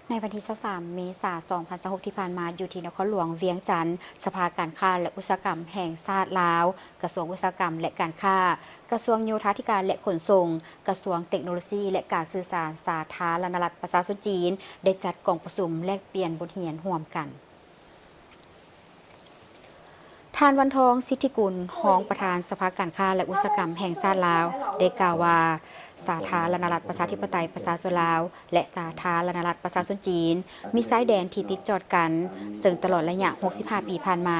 ในวันที่23 เมษายน 2026 ที่ผ่านมาอยู่ที่นครหลวงเวียงจันทร์สภาการค้าและอุตสาหกรรมแห่งชาติลาวกระทรวงอุตสาหกรรมและการค้ากระทรวงโยธาธิการและขนส่งกระทรวงเทคโนโลยีและการสื่อสารสาธารณรัฐประชาชนจีนได้จัดกองประชุมแลกเปลี่ยนบทเรียนร่วมกันท่านวันทองสิทธิกุลรองประธานสภาการค้าและอุตสาหกรรมแห่งชาติลาวได้กล่าวว่าสาธารณรัฐประชาธิปไตยประชาชนลาวและสาธารณรัฐประชาชนจีนมีสายแดนที่ติดจอดกันซึ่งตลอดระยะ 65 ปีผ่านมา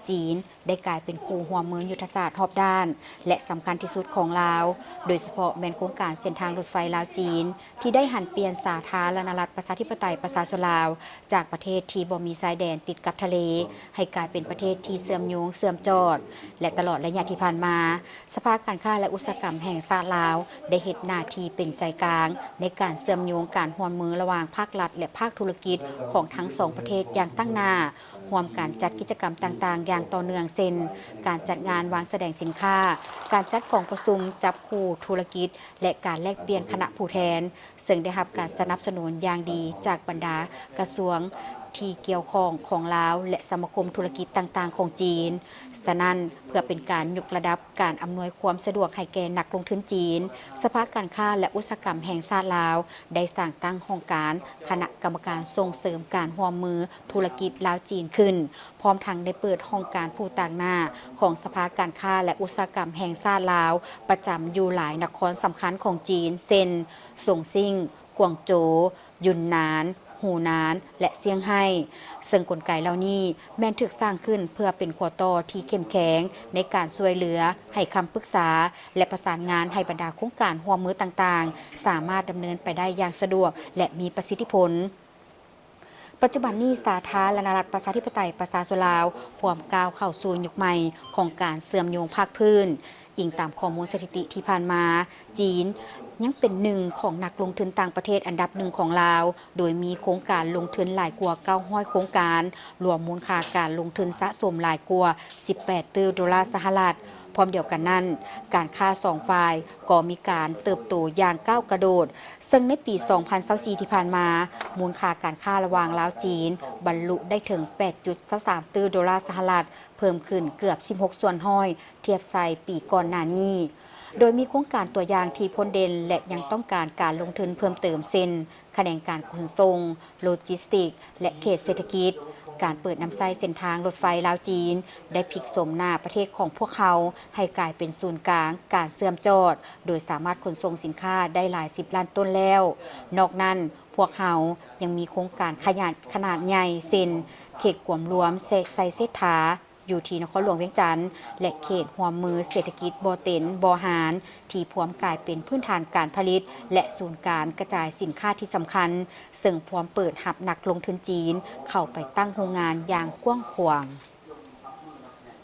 จีนได้กลายเป็นคู่ร่วมมือยุทธศาสตร์รอบด้านและสำคัญที่สุดของลาวโดยเฉพาะแม่นโครงการเส้นทางรถไฟลาวจีนที่ได้หันเปลี่ยนสาธารณรัฐประชาธิปไตยประชาชนลาวจากประเทศที่บ่มีชายแดนติดกับทะเลให้กลายเป็นประเทศที่เชื่อมโยงเชื่อมจอดและตลอดระยะที่ผ่านมาสภาการค้าและอุตสาหกรรมแห่งชาติลาวได้เฮ็ดหน้าที่เป็นใจกลางในการเชื่อมโยงการร่วมมือระหว่างภาครัฐและภาคธุรกิจของทั้งสองประเทศอย่างตั้งหน้าร่วมการจัดกิจกรรมต่างๆอย่างต่อเนื่องเช่นการจัดงานวางแสดงสินค้าการจัดกองประชุมจับคู่ธุรกิจและการแลกเปลี่ยนคณะผู้แทนซึ่งได้รับการสนับสนุนอย่างดีจากบรรดากระทรวงที่เกี่ยวข้องของลาวและสมาคมธุรกิจต่างๆของจีนฉะนั้นเพื่อเป็นการยกระดับการอำนวยความสะดวกให้แก่นักลงทุนจีนสภาการค้าและอุตสาหกรรมแห่งชาติลาวได้สร้างตั้งโครงการคณะกรรมการส่งเสริมการร่วมมือธุรกิจลาวจีนขึ้นพร้อมทั้งได้เปิดห้องการผู้ต่างหน้าของสภาการค้าและอุตสาหกรรมแห่งชาติลาวประจำอยู่หลายนครสำคัญของจีนเช่นส่งซิ่งกวางโจวยุนนานหูนานและเซี่ยงไฮ้ซึ่งกลไกเหล่านี้แม้นถูกสร้างขึ้นเพื่อเป็นขั้วต่อที่เข้มแข็งในการช่วยเหลือให้คำปรึกษาและประสานงานให้บรรดาโครงการร่วมมือต่างๆสามารถดำเนินไปได้อย่างสะดวกและมีประสิทธิผลปัจจุบันนี้สาธารณรัฐประชาธิปไตยประชาชนลาวพร้อมก้าวเข้าสู่ยุคใหม่ของการเชื่อมโยงภาคพื้นอิงตามข้อมูลสถิติที่ผ่านมาจีนยังเป็นหนึ่งของนักลงทุนต่างประเทศอันดับหนึ่งของลาวโดยมีโครงการลงทุนหลายกว่า900โครงการรวมมูลค่าการลงทุนสะสมหลายกว่า18 ตริลลิอนดอลลาร์สหรัฐพร้อมเดียวกันนั้นการค้าสองฝ่ายก็มีการเติบโตอย่างก้าวกระโดดซึ่งในปี 2024 ที่ผ่านมามูลค่าการค้าระหว่างลาวจีนบรรลุได้ถึง 8.3 ตริลลิอนดอลลาร์สหรัฐเพิ่มขึ้นเกือบ16ส่วนห้อยเทียบใส่ปีก่อนหน้านี้โดยมีโครงการตัวอย่างที่พ้นเด่นและยังต้องการการลงทุนเพิ่มเติมเช่นแขนงการขนส่งโลจิสติกส์และเขตเศรษฐกิจการเปิดน้ำใช้เส้นทางรถไฟลาวจีนได้พลิกโฉมหน้าประเทศของพวกเขาให้กลายเป็นศูนย์กลางการเชื่อมจอดโดยสามารถขนส่งสินค้าได้หลาย10 ล้านต้นแล้วนอกนั้นพวกเขายังมีโครงการขนาดใหญ่เช่นเขตกวมรวมไซเซธาอยู่ที่นครหลวงเวียงจันทร์และเขตหัวมือเศรษฐกิจบ่อเต็นบ่อหารที่พร้อมกลายเป็นพื้นฐานการผลิตและศูนย์การกระจายสินค้าที่สำคัญซึ่งพร้อมเปิดรับนักลงทุนจีนเข้าไปตั้งโรงงานอย่างกว้างขวาง